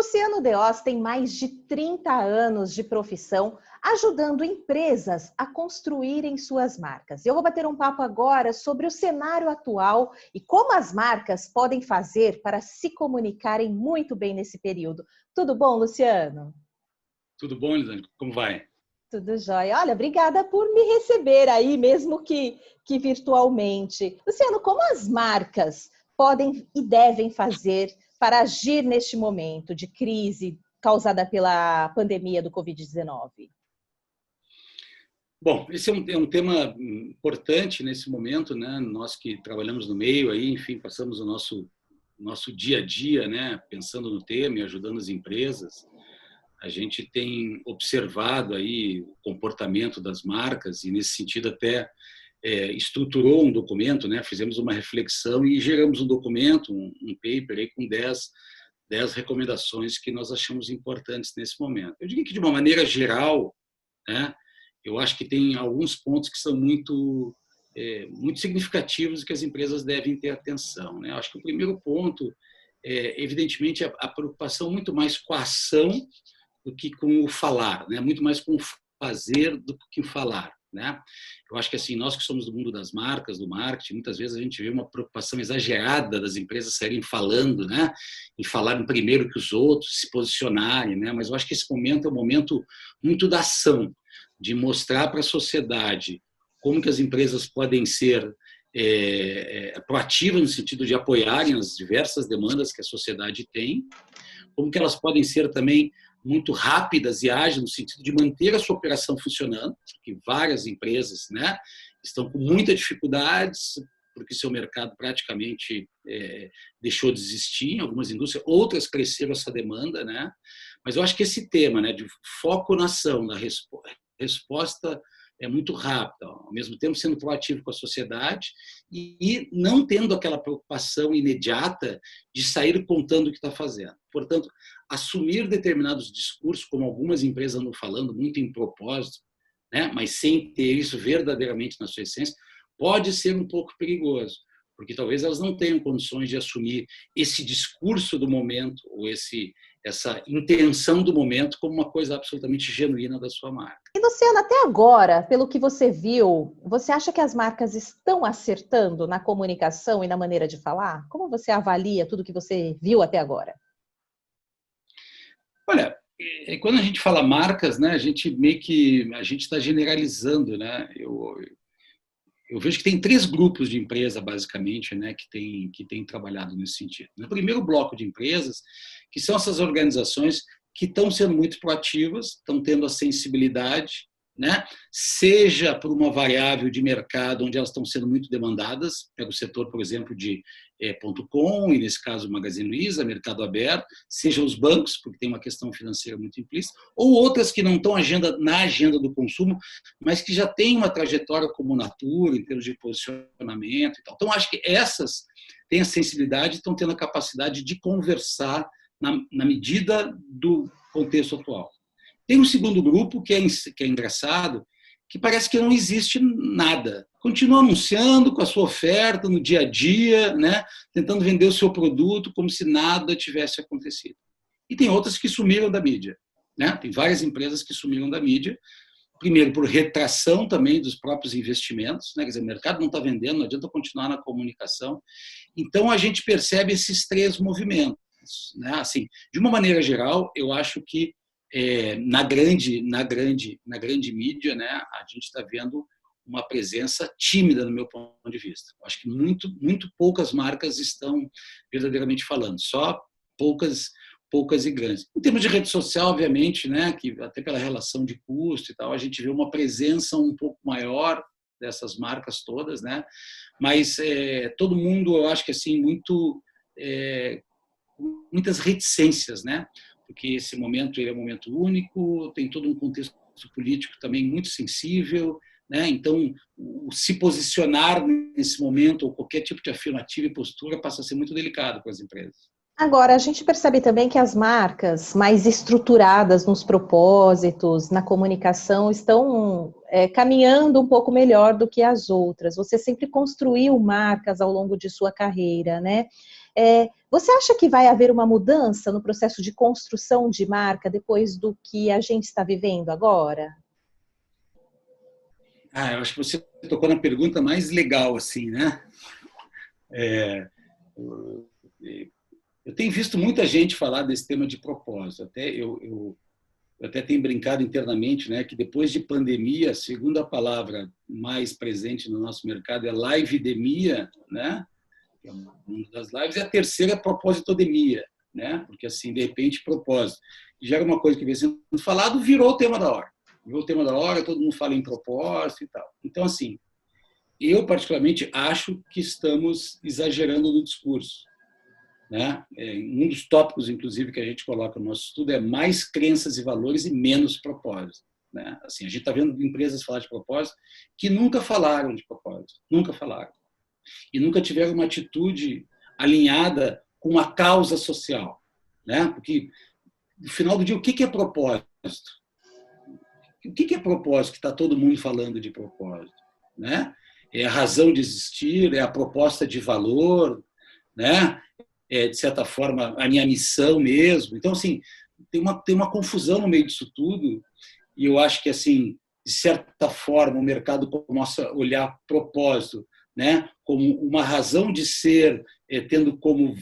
Luciano Deos tem mais de 30 anos de profissão, ajudando empresas a construírem suas marcas. Eu vou bater um papo agora sobre o cenário atual e como as marcas podem fazer para se comunicarem muito bem nesse período. Tudo bom, Luciano? Tudo bom, Elisângela? Como vai? Tudo jóia. Olha, obrigada por me receber aí, mesmo que virtualmente. Luciano, como as marcas podem e devem fazer para agir neste momento de crise causada pela pandemia do Covid-19? Bom, esse é um tema importante nesse momento, né? Nós que trabalhamos no meio aí, enfim, passamos o nosso dia a dia, né? Pensando no tema e ajudando as empresas. A gente tem observado aí o comportamento das marcas e nesse sentido até estruturou um documento, né? Fizemos uma reflexão e geramos um documento, um paper aí com 10 recomendações que nós achamos importantes nesse momento. Eu diria que de uma maneira geral, né? Eu acho que tem alguns pontos que são muito significativos que as empresas devem ter atenção, né? Eu acho que o primeiro ponto é, evidentemente, a preocupação muito mais com a ação do que com o falar, né? Muito mais com o fazer do que o falar, né? Eu acho que assim, nós que somos do mundo das marcas, do marketing, muitas vezes a gente vê uma preocupação exagerada das empresas saírem falando, né? E falarem primeiro que os outros, se posicionarem, né? Mas eu acho que esse momento é um momento muito da ação, de mostrar para a sociedade como que as empresas podem ser proativas no sentido de apoiarem as diversas demandas que a sociedade tem, como que elas podem ser também muito rápidas e ágeis no sentido de manter a sua operação funcionando, porque várias empresas, né, estão com muita dificuldades, porque seu mercado praticamente deixou de existir em algumas indústrias, outras cresceram essa demanda, né? Mas eu acho que esse tema, né, de foco na ação, na resposta é muito rápida, ao mesmo tempo sendo proativo com a sociedade e não tendo aquela preocupação imediata de sair contando o que está fazendo. Portanto, assumir determinados discursos, como algumas empresas andam falando, muito em propósito, né? Mas sem ter isso verdadeiramente na sua essência, pode ser um pouco perigoso, porque talvez elas não tenham condições de assumir esse discurso do momento ou essa intenção do momento como uma coisa absolutamente genuína da sua marca. E, Luciano, até agora, pelo que você viu, você acha que as marcas estão acertando na comunicação e na maneira de falar? Como você avalia tudo que você viu até agora? Olha, quando a gente fala marcas, né, a gente está generalizando, né? Eu vejo que tem 3 grupos de empresa, basicamente, né, que tem trabalhado nesse sentido. No primeiro bloco de empresas, que são essas organizações que estão sendo muito proativas, estão tendo a sensibilidade, né, seja por uma variável de mercado onde elas estão sendo muito demandadas, pega o setor, por exemplo, de .com, e nesse caso o Magazine Luiza, Mercado Aberto, seja os bancos, porque tem uma questão financeira muito implícita, ou outras que não estão na agenda do consumo, mas que já têm uma trajetória como Natura, em termos de posicionamento e tal. Então, acho que essas têm a sensibilidade e estão tendo a capacidade de conversar na medida do contexto atual. Tem um segundo grupo que é engraçado, que parece que não existe nada. Continua anunciando com a sua oferta no dia a dia, né? Tentando vender o seu produto como se nada tivesse acontecido. E tem outras que sumiram da mídia, né? Tem várias empresas que sumiram da mídia, primeiro por retração também dos próprios investimentos, né? Quer dizer, o mercado não está vendendo, não adianta continuar na comunicação. Então, a gente percebe esses 3 movimentos, né? Assim, de uma maneira geral, eu acho que na grande mídia, né, a gente está vendo uma presença tímida no meu ponto de vista. Acho que muito poucas marcas estão verdadeiramente falando, só poucas e grandes. Em termos de rede social, obviamente, né, que até pela relação de custo e tal, a gente vê uma presença um pouco maior dessas marcas todas, né? Mas todo mundo, eu acho que assim, muitas reticências, né? Porque esse momento ele é um momento único, tem todo um contexto político também muito sensível, né? Então, se posicionar nesse momento ou qualquer tipo de afirmativa e postura passa a ser muito delicado para as empresas. Agora, a gente percebe também que as marcas mais estruturadas nos propósitos, na comunicação, estão caminhando um pouco melhor do que as outras. Você sempre construiu marcas ao longo de sua carreira, né? Você acha que vai haver uma mudança no processo de construção de marca depois do que a gente está vivendo agora? Eu acho que você tocou na pergunta mais legal, assim, né? É, eu tenho visto muita gente falar desse tema de propósito. Eu até tenho brincado internamente, né, que depois de pandemia, a segunda palavra mais presente no nosso mercado é live-demia, né? Que é o mundo das lives, e a terceira é propositodemia, né? Porque, assim, de repente, propósito, que já era uma coisa que vem sendo falado, virou o tema da hora. Virou o tema da hora, todo mundo fala em propósito e tal. Então, assim, eu particularmente acho que estamos exagerando no discurso, né? Um dos tópicos, inclusive, que a gente coloca no nosso estudo é mais crenças e valores e menos propósito. Né? Assim, a gente está vendo empresas falar de propósito que nunca falaram de propósito, nunca falaram. E nunca tiveram uma atitude alinhada com uma causa social. Né? Porque, no final do dia, o que é propósito? O que é propósito que está todo mundo falando de propósito? Né? É a razão de existir, é a proposta de valor, né? De certa forma, a minha missão mesmo. Então, assim, tem uma confusão no meio disso tudo, e eu acho que, assim, de certa forma, o mercado começa a olhar propósito, né, como uma razão de ser, tendo como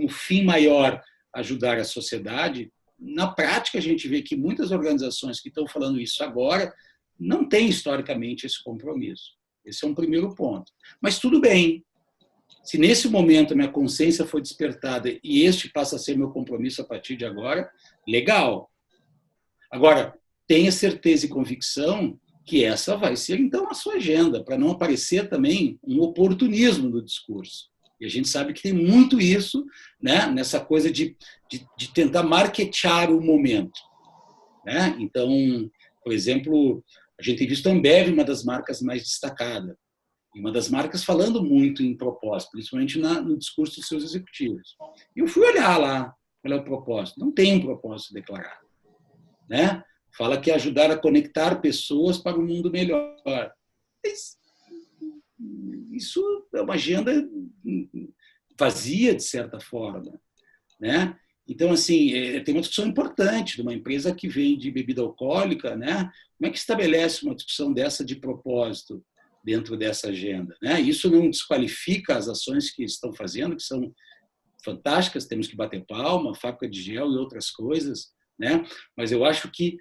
fim maior ajudar a sociedade. Na prática, a gente vê que muitas organizações que estão falando isso agora não têm, historicamente, esse compromisso. Esse é um primeiro ponto. Mas tudo bem. Se nesse momento a minha consciência foi despertada e este passa a ser meu compromisso a partir de agora, legal. Agora, tenha certeza e convicção que essa vai ser, então, a sua agenda, para não aparecer também um oportunismo no discurso. E a gente sabe que tem muito isso, né, nessa coisa de tentar marketear o momento. Né? Então, por exemplo, a gente tem visto a Ambev, uma das marcas mais destacadas. E uma das marcas falando muito em propósito, principalmente no discurso dos seus executivos. E eu fui olhar lá qual é o propósito. Não tem um propósito declarado. Né? Fala que é ajudar a conectar pessoas para um mundo melhor. Isso é uma agenda vazia, de certa forma. Né? Então, assim, tem uma discussão importante de uma empresa que vende bebida alcoólica, né? Como é que estabelece uma discussão dessa de propósito dentro dessa agenda? Né? Isso não desqualifica as ações que estão fazendo, que são fantásticas, temos que bater palma, fábrica de gel e outras coisas, né? Mas eu acho que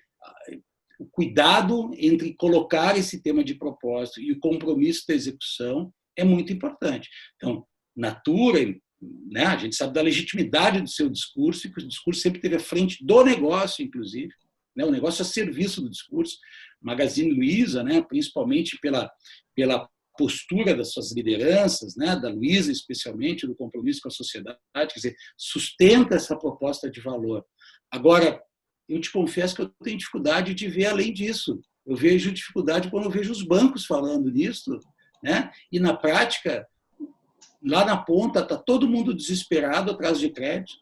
o cuidado entre colocar esse tema de propósito e o compromisso da execução é muito importante. Então, Natura, né, a gente sabe da legitimidade do seu discurso e que o discurso sempre esteve à frente do negócio, inclusive, né, o negócio a serviço do discurso. Magazine Luiza, né, principalmente pela postura das suas lideranças, né, da Luiza especialmente, do compromisso com a sociedade, quer dizer, sustenta essa proposta de valor. Agora, eu te confesso que eu tenho dificuldade de ver além disso. Eu vejo dificuldade quando eu vejo os bancos falando nisso, né? E na prática, lá na ponta, está todo mundo desesperado atrás de crédito,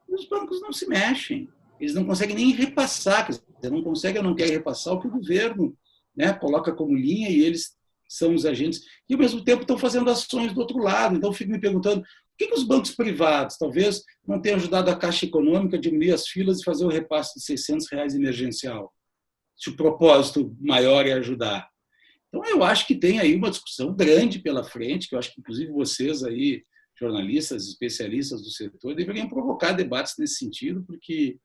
e os bancos não se mexem. Eles não conseguem nem repassar, quer dizer, não conseguem ou não querem repassar o que o governo, né, coloca como linha, e eles são os agentes, e ao mesmo tempo estão fazendo ações do outro lado. Então, eu fico me perguntando, por que os bancos privados talvez não tenham ajudado a Caixa Econômica a diminuir as filas e fazer o repasse de R$ 600 emergencial, se o propósito maior é ajudar? Então, eu acho que tem aí uma discussão grande pela frente, que eu acho que, inclusive, vocês aí, jornalistas, especialistas do setor, deveriam provocar debates nesse sentido, porque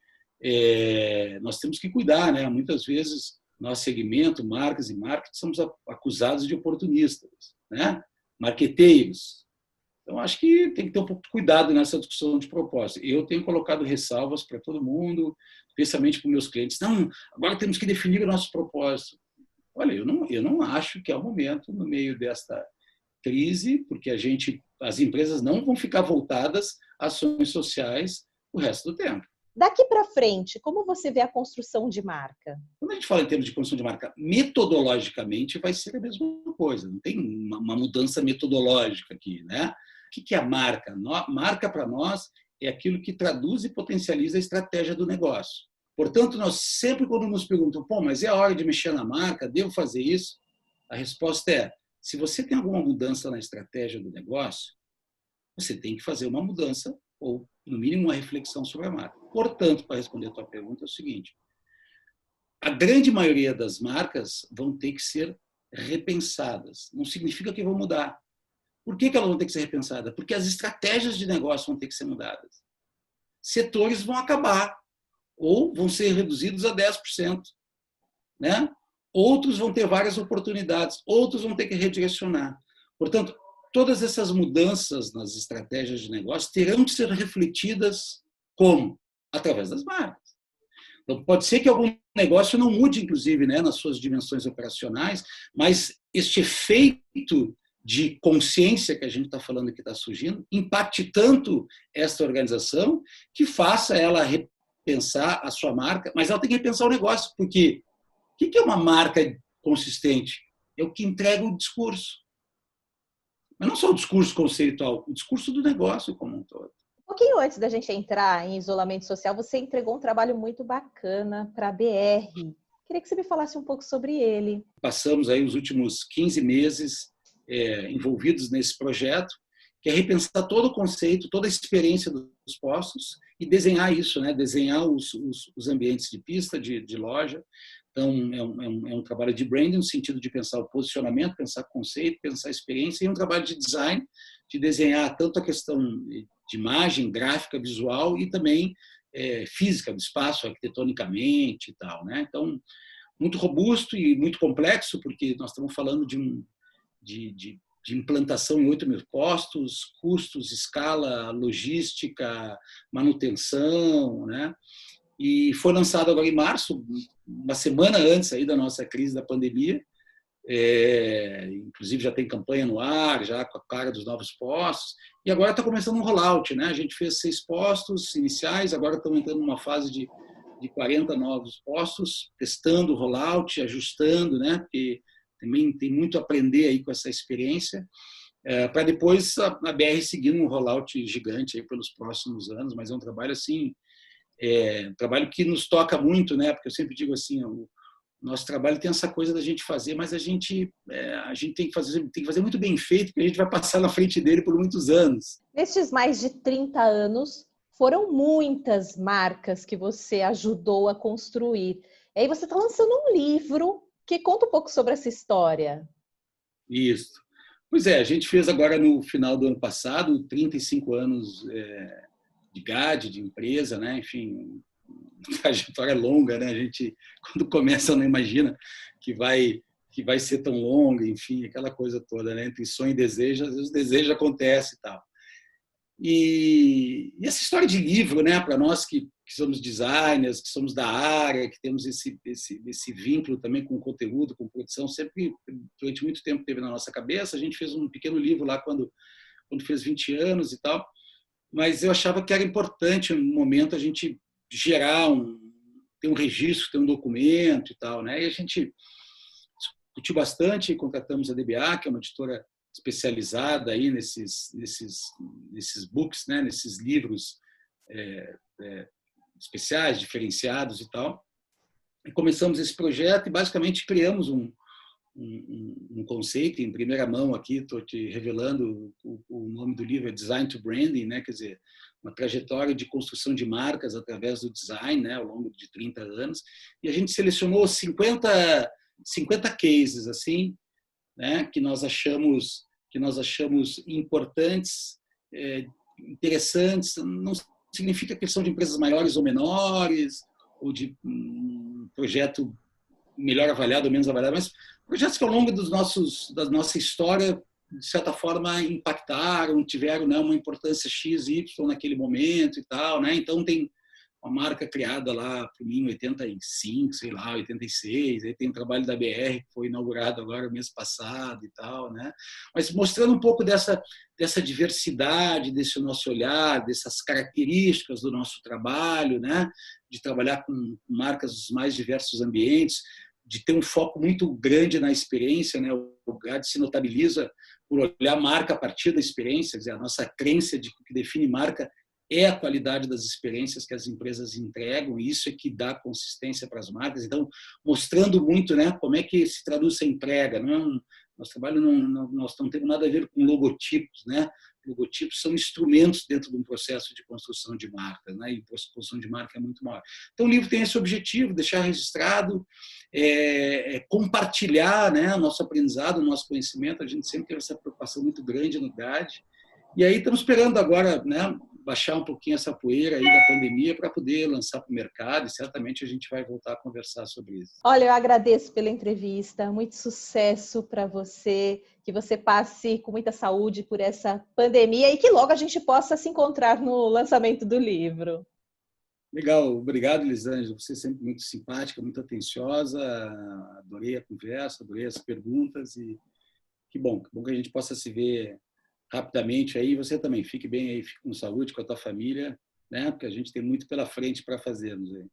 nós temos que cuidar, né? Muitas vezes, nosso segmento, marcas e marketing, somos acusados de oportunistas, né? Marqueteiros. Então, acho que tem que ter um pouco de cuidado nessa discussão de propósito. Eu tenho colocado ressalvas para todo mundo, especialmente para os meus clientes. Não, agora temos que definir o nosso propósito. Olha, eu não acho que é o momento, no meio desta crise, porque as empresas não vão ficar voltadas a ações sociais o resto do tempo. Daqui para frente, como você vê a construção de marca? Quando a gente fala em termos de construção de marca, metodologicamente vai ser a mesma coisa. Não tem uma mudança metodológica aqui, né? O que é a marca? Marca, para nós, é aquilo que traduz e potencializa a estratégia do negócio. Portanto, nós sempre, quando nos perguntam, pô, mas é a hora de mexer na marca, devo fazer isso? A resposta é, se você tem alguma mudança na estratégia do negócio, você tem que fazer uma mudança ou, no mínimo, uma reflexão sobre a marca. Portanto, para responder a tua pergunta, é o seguinte: a grande maioria das marcas vão ter que ser repensadas. Não significa que vão mudar. Por que elas vão ter que ser repensadas? Porque as estratégias de negócio vão ter que ser mudadas. Setores vão acabar ou vão ser reduzidos a 10%. Né? Outros vão ter várias oportunidades, outros vão ter que redirecionar. Portanto, todas essas mudanças nas estratégias de negócio terão que ser refletidas como? Através das marcas. Então, pode ser que algum negócio não mude, inclusive, né, nas suas dimensões operacionais, mas este efeito de consciência que a gente está falando que está surgindo impacte tanto esta organização que faça ela repensar a sua marca, mas ela tem que repensar o negócio, porque o que é uma marca consistente? É o que entrega o discurso. Mas não só o discurso conceitual, o discurso do negócio como um todo. Um pouquinho antes da gente entrar em isolamento social, você entregou um trabalho muito bacana para a BR. Queria que você me falasse um pouco sobre ele. Passamos aí os últimos 15 meses envolvidos nesse projeto, que é repensar todo o conceito, toda a experiência dos postos e desenhar isso, né? Desenhar os ambientes de pista, de loja. Então, é um trabalho de branding, no sentido de pensar o posicionamento, pensar conceito, pensar experiência, e um trabalho de design, de desenhar tanto a questão de imagem, gráfica, visual e também física do espaço, arquitetonicamente e tal, né? Então, muito robusto e muito complexo, porque nós estamos falando de implantação em 8.000 postos, custos, escala, logística, manutenção, né? E foi lançado agora em março, uma semana antes aí da nossa crise da pandemia. Inclusive já tem campanha no ar, já com a cara dos novos postos. E agora está começando um rollout, né? A gente fez 6 postos iniciais, agora estamos entrando numa fase de 40 novos postos, testando o rollout, ajustando, né? Porque também tem muito a aprender aí com essa experiência, para depois a BR seguir um rollout gigante aí pelos próximos anos, mas é um trabalho assim, um trabalho que nos toca muito, né? Porque eu sempre digo assim, o nosso trabalho tem essa coisa da gente fazer, mas a gente tem que fazer muito bem feito, porque a gente vai passar na frente dele por muitos anos. Nestes mais de 30 anos, foram muitas marcas que você ajudou a construir. E aí você está lançando um livro que conta um pouco sobre essa história. Isso. Pois é, a gente fez agora no final do ano passado 35 anos de GAD, de empresa, né? Enfim, a trajetória é longa, né? A gente, quando começa, não imagina que vai ser tão longa, enfim, aquela coisa toda, né? Entre sonho e desejo, às vezes o desejo acontece e tal. E essa história de livro, né? Para nós que somos designers, que somos da área, que temos esse vínculo também com o conteúdo, com produção, sempre, durante muito tempo, teve na nossa cabeça. A gente fez um pequeno livro lá quando fez 20 anos e tal, mas eu achava que era importante, no momento, a gente gerar ter um registro, ter um documento e tal, né? E a gente discutiu bastante, contratamos a DBA, que é uma editora especializada aí nesses books, né? Nesses livros especiais, diferenciados e tal. E começamos esse projeto e basicamente criamos um conceito em primeira mão aqui, estou te revelando, o nome do livro é Design to Branding, né? Quer dizer, uma trajetória de construção de marcas através do design, né? Ao longo de 30 anos. E a gente selecionou 50 cases, assim, né? Que nós achamos importantes, interessantes. Não significa que são de empresas maiores ou menores, ou de um projeto melhor avaliado ou menos avaliado, mas projetos que ao longo da nossa história, de certa forma, impactaram, tiveram, né, uma importância X, Y naquele momento e tal, né? Então tem uma marca criada lá, por mim, em 85, sei lá, 86, aí tem o trabalho da BR, que foi inaugurado agora mês passado e tal, né? Mas mostrando um pouco dessa diversidade, desse nosso olhar, dessas características do nosso trabalho, né? De trabalhar com marcas dos mais diversos ambientes, de ter um foco muito grande na experiência, né? O GAD se notabiliza por olhar a marca a partir da experiência, quer dizer, a nossa crença de que o que define marca é a qualidade das experiências que as empresas entregam, e isso é que dá consistência para as marcas. Então, mostrando muito, né, como é que se traduz a entrega. Nosso trabalho nós não temos nada a ver com logotipos, né? logotipos são instrumentos dentro de um processo de construção de marca, né? E construção de marca é muito maior. Então, o livro tem esse objetivo, deixar registrado, compartilhar, né, o nosso aprendizado, o nosso conhecimento. A gente sempre teve essa preocupação muito grande no GRADE. E aí estamos esperando agora, né, baixar um pouquinho essa poeira aí da pandemia para poder lançar para o mercado, e certamente a gente vai voltar a conversar sobre isso. Olha, eu agradeço pela entrevista, muito sucesso para você, que você passe com muita saúde por essa pandemia e que logo a gente possa se encontrar no lançamento do livro. Legal, obrigado, Elisângela. Você é sempre muito simpática, muito atenciosa. Adorei a conversa, adorei as perguntas e que bom que a gente possa se ver rapidamente aí. Você também, fique bem aí, fique com saúde, com a tua família, né? Porque a gente tem muito pela frente para fazermos aí.